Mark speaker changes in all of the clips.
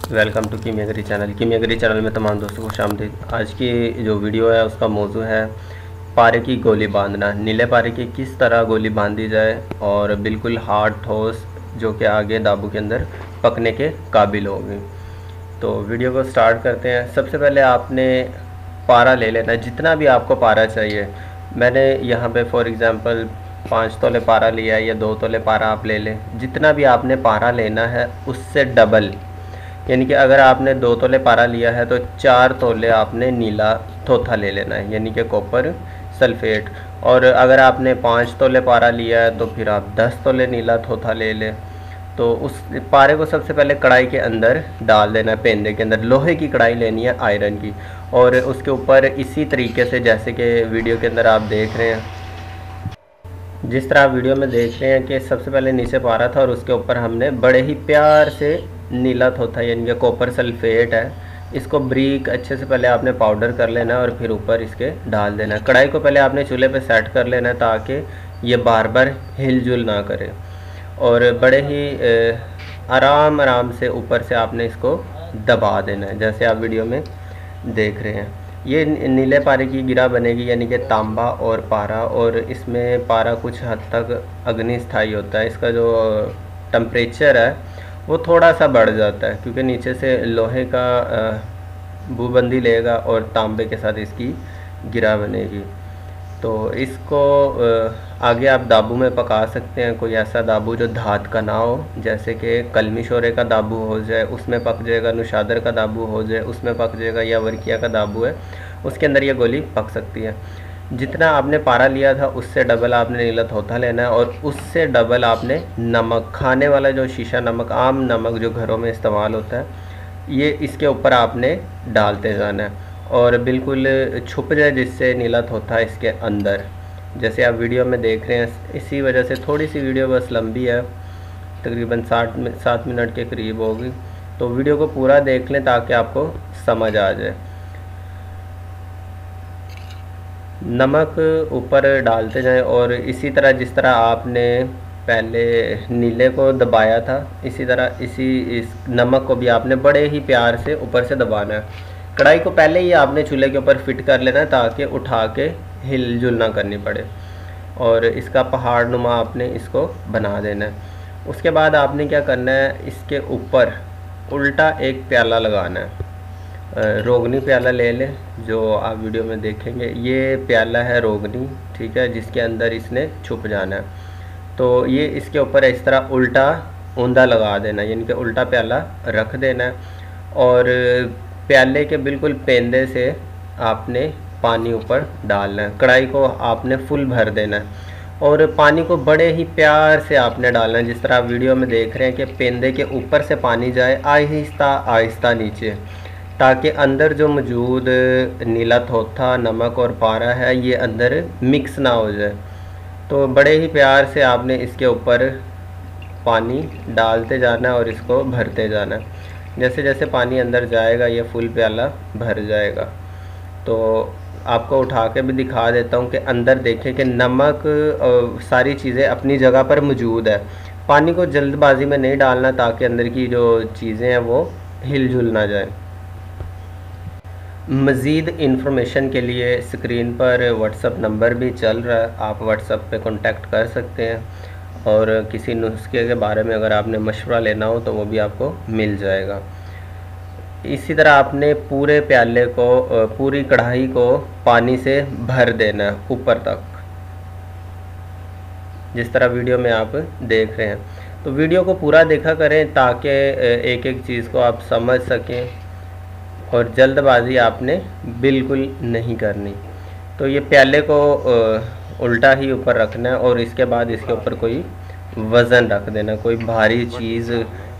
Speaker 1: Welcome to Kimiyagari channel. Kimiyagari channel में तमाम दोस्तों को खुशामदीद। आज की जो वीडियो है उसका मौजू है पारे की गोली बांधना। नीले पारे की किस तरह गोली बांधी जाए और बिल्कुल हार्ड ठोस जो कि आगे दाबू के अंदर पकने के काबिल होगी। तो वीडियो को स्टार्ट करते हैं। सबसे पहले आपने पारा ले लेना है, जितना भी आपको पारा चाहिए। मैंने यहाँ पे फॉर एग्ज़ाम्पल 5 तोले पारा लिया है या 2 तोले पारा आप ले लें। जितना भी आपने पारा लेना है उससे डबल, यानी कि अगर आपने 2 तोले पारा लिया है तो 4 तोले आपने नीला थोथा ले लेना है, यानी कि कॉपर सल्फेट। और अगर आपने 5 तोले पारा लिया है तो फिर आप 10 तोले नीला थोथा ले लें। तो उस पारे को सबसे पहले कढ़ाई के अंदर डाल देना है। पेंदे के अंदर लोहे की कढ़ाई लेनी है, आयरन की, और उसके ऊपर इसी तरीके से जैसे कि वीडियो के अंदर आप देख रहे हैं, जिस तरह आप वीडियो में देख रहे हैं कि सबसे पहले नीचे पारा था और उसके ऊपर हमने बड़े ही प्यार से नीला थोथा यानी कि कॉपर सल्फेट है, इसको ब्रीक अच्छे से पहले आपने पाउडर कर लेना है और फिर ऊपर इसके डाल देना है। कढ़ाई को पहले आपने चूल्हे पे सेट कर लेना है ताकि ये बार बार हिलजुल ना करे, और बड़े ही आराम से ऊपर से आपने इसको दबा देना है जैसे आप वीडियो में देख रहे हैं। ये नीले पारे की गिरा बनेगी, यानी कि तांबा और पारा, और इसमें पारा कुछ हद तक अग्निस्थायी होता है। इसका जो टेम्परेचर है वो थोड़ा सा बढ़ जाता है क्योंकि नीचे से लोहे का बूबंदी लेगा और तांबे के साथ इसकी गिरा बनेगी। तो इसको आगे आप दाबू में पका सकते हैं। कोई ऐसा दाबू जो धात का ना हो, जैसे कि कलमी शोरे का दाबू हो जाए उसमें पक जाएगा, नुशादर का दाबू हो जाए उसमें पक जाएगा, या वर्किया का दाबू है उसके अंदर ये गोली पक सकती है। जितना आपने पारा लिया था उससे डबल आपने नीला थोथा लेना है, और उससे डबल आपने नमक, खाने वाला जो शीशा नमक, आम नमक जो घरों में इस्तेमाल होता है, ये इसके ऊपर आपने डालते जाना है और बिल्कुल छुप जाए जिससे नीला थोथा इसके अंदर, जैसे आप वीडियो में देख रहे हैं। इसी वजह से थोड़ी सी वीडियो बस लंबी है, तकरीबन 7 मिनट के करीब होगी। तो वीडियो को पूरा देख लें ताकि आपको समझ आ जाए। नमक ऊपर डालते जाएं और इसी तरह जिस तरह आपने पहले नीले को दबाया था, इसी तरह इस नमक को भी आपने बड़े ही प्यार से ऊपर से दबाना है। कढ़ाई को पहले ही आपने चूल्हे के ऊपर फिट कर लेना है ताकि उठा के हिलजुल ना करनी पड़े, और इसका पहाड़ नुमा आपने इसको बना देना है। उसके बाद आपने क्या करना है, इसके ऊपर उल्टा एक प्याला लगाना है। रोगनी प्याला ले लें जो आप वीडियो में देखेंगे। ये प्याला है रोगनी, ठीक है, जिसके अंदर इसने छुप जाना है। तो ये इसके ऊपर इस तरह उल्टा ऊंधा लगा देना, यानी कि उल्टा प्याला रख देना है, और प्याले के बिल्कुल पेंदे से आपने पानी ऊपर डालना है। कढ़ाई को आपने फुल भर देना है और पानी को बड़े ही प्यार से आपने डालना है, जिस तरह आप वीडियो में देख रहे हैं कि पेंदे के ऊपर से पानी जाए आहिस्ता आहिस्ता नीचे, ताकि अंदर जो मौजूद नीला थोथा, नमक और पारा है ये अंदर मिक्स ना हो जाए। तो बड़े ही प्यार से आपने इसके ऊपर पानी डालते जाना है और इसको भरते जाना है। जैसे जैसे पानी अंदर जाएगा ये फुल प्याला भर जाएगा। तो आपको उठा के भी दिखा देता हूँ कि अंदर देखें कि नमक और सारी चीज़ें अपनी जगह पर मौजूद है। पानी को जल्दबाजी में नहीं डालना ताकि अंदर की जो चीज़ें हैं वो हिलजुल ना जाए। मज़ीद इन्फॉर्मेशन के लिए स्क्रीन पर व्हाट्सअप नंबर भी चल रहा है, आप व्हाट्सअप पे कांटेक्ट कर सकते हैं, और किसी नुस्खे के बारे में अगर आपने मशवरा लेना हो तो वो भी आपको मिल जाएगा। इसी तरह आपने पूरे प्याले को, पूरी कढ़ाई को पानी से भर देना है ऊपर तक, जिस तरह वीडियो में आप देख रहे हैं। तो वीडियो को पूरा देखा करें ताकि एक एक चीज़ को आप समझ सकें, और जल्दबाजी आपने बिल्कुल नहीं करनी। तो ये प्याले को उल्टा ही ऊपर रखना है और इसके बाद इसके ऊपर कोई वज़न रख देना, कोई भारी चीज़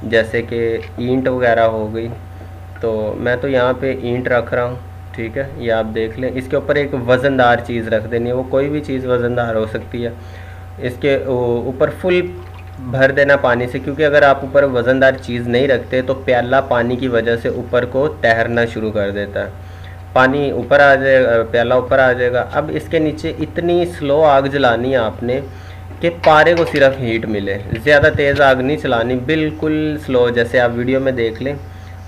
Speaker 1: जैसे कि ईंट वगैरह हो गई। तो मैं तो यहाँ पे ईंट रख रहा हूँ, ठीक है, ये आप देख लें। इसके ऊपर एक वज़नदार चीज़ रख देनी है, वो कोई भी चीज़ वज़नदार हो सकती है। इसके ऊपर फुल भर देना पानी से, क्योंकि अगर आप ऊपर वज़नदार चीज़ नहीं रखते तो प्याला पानी की वजह से ऊपर को तैरना शुरू कर देता है, पानी ऊपर आ जाएगा, प्याला ऊपर आ जाएगा। अब इसके नीचे इतनी स्लो आग जलानी है आपने कि पारे को सिर्फ हीट मिले, ज़्यादा तेज़ आग नहीं चलानी, बिल्कुल स्लो, जैसे आप वीडियो में देख लें।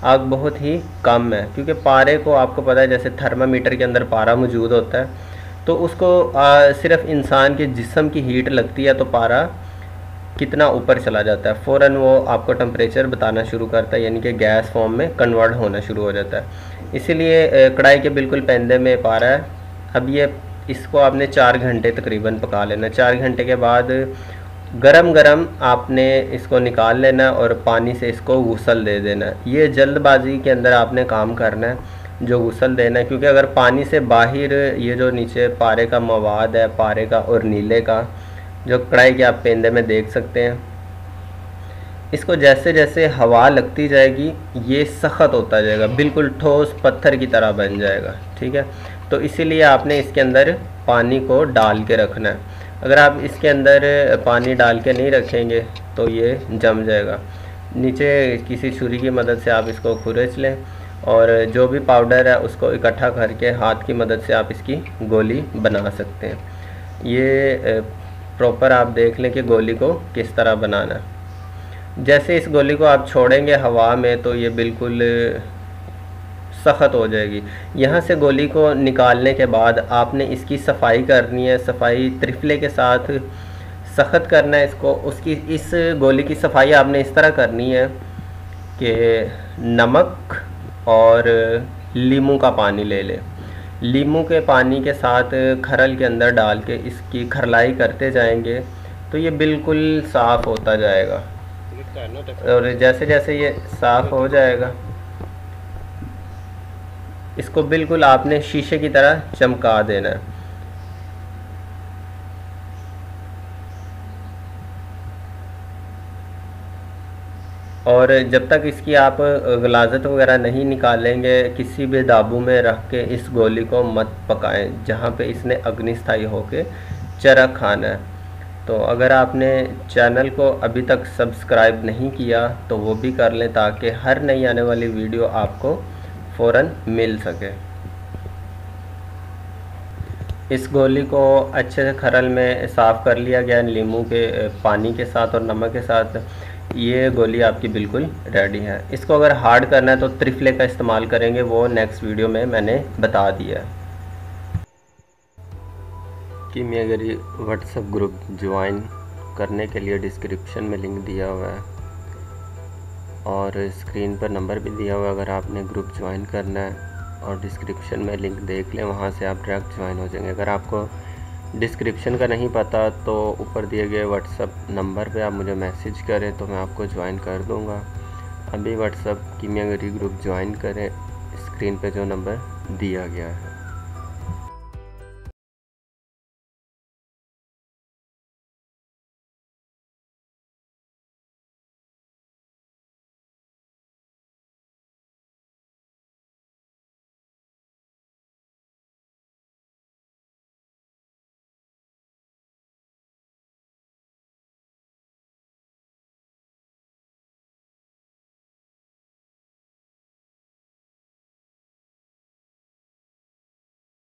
Speaker 1: आग बहुत ही कम है, क्योंकि पारे को आपको पता है जैसे थर्मामीटर के अंदर पारा मौजूद होता है, तो उसको सिर्फ इंसान के जिस्म की हीट लगती है तो पारा कितना ऊपर चला जाता है, फ़ौरन वो आपको टेम्परेचर बताना शुरू करता है, यानी कि गैस फॉर्म में कन्वर्ट होना शुरू हो जाता है। इसीलिए कढ़ाई के बिल्कुल पेंदे में पारा है। अब ये इसको आपने 4 घंटे तकरीबन पका लेना। 4 घंटे के बाद गरम गरम आपने इसको निकाल लेना और पानी से इसको गुसल दे देना। ये जल्दबाजी के अंदर आपने काम करना है, जो गुसल देना है, क्योंकि अगर पानी से बाहर ये जो नीचे पारे का मवाद है, पारे का और नीले का, जो कढ़ाई के आप पेंदे में देख सकते हैं, इसको जैसे जैसे हवा लगती जाएगी ये सख्त होता जाएगा, बिल्कुल ठोस पत्थर की तरह बन जाएगा। ठीक है, तो इसीलिए आपने इसके अंदर पानी को डाल के रखना है। अगर आप इसके अंदर पानी डाल के नहीं रखेंगे तो ये जम जाएगा। नीचे किसी छुरी की मदद से आप इसको खुरच लें और जो भी पाउडर है उसको इकट्ठा करके हाथ की मदद से आप इसकी गोली बना सकते हैं। ये प्रॉपर आप देख लें कि गोली को किस तरह बनाना है। जैसे इस गोली को आप छोड़ेंगे हवा में तो ये बिल्कुल सख्त हो जाएगी। यहाँ से गोली को निकालने के बाद आपने इसकी सफाई करनी है, सफाई त्रिफले के साथ सख्त करना है इसको। उसकी इस गोली की सफाई आपने इस तरह करनी है कि नमक और लीमू का पानी ले लें। लीमू के पानी के साथ खरल के अंदर डाल के इसकी खरलाई करते जाएंगे तो ये बिल्कुल साफ़ होता जाएगा। और जैसे जैसे ये साफ़ हो जाएगा इसको बिल्कुल आपने शीशे की तरह चमका देना है। और जब तक इसकी आप गलाजत वगैरह नहीं निकालेंगे किसी भी दाबू में रख के इस गोली को मत पकाएं जहाँ पे इसने अग्निस्थायी होके चरक खाना है। तो अगर आपने चैनल को अभी तक सब्सक्राइब नहीं किया तो वो भी कर लें ताकि हर नई आने वाली वीडियो आपको फ़ौरन मिल सके। इस गोली को अच्छे से खरल में साफ़ कर लिया गया नींबू के पानी के साथ और नमक के साथ। ये गोली आपकी बिल्कुल रेडी है। इसको अगर हार्ड करना है तो त्रिफले का इस्तेमाल करेंगे, वो नेक्स्ट वीडियो में मैंने बता दिया है। कीमियागरी व्हाट्सएप ग्रुप ज्वाइन करने के लिए डिस्क्रिप्शन में लिंक दिया हुआ है और स्क्रीन पर नंबर भी दिया हुआ है। अगर आपने ग्रुप ज्वाइन करना है और डिस्क्रिप्शन में लिंक देख लें, वहाँ से आप डायरेक्ट ज्वाइन हो जाएंगे। अगर आपको डिस्क्रिप्शन का नहीं पता तो ऊपर दिए गए व्हाट्सएप नंबर पे आप मुझे मैसेज करें तो मैं आपको ज्वाइन कर दूँगा। अभी व्हाट्सएप कीमियागरी ग्रुप ज्वाइन करें, स्क्रीन पे जो नंबर दिया गया है।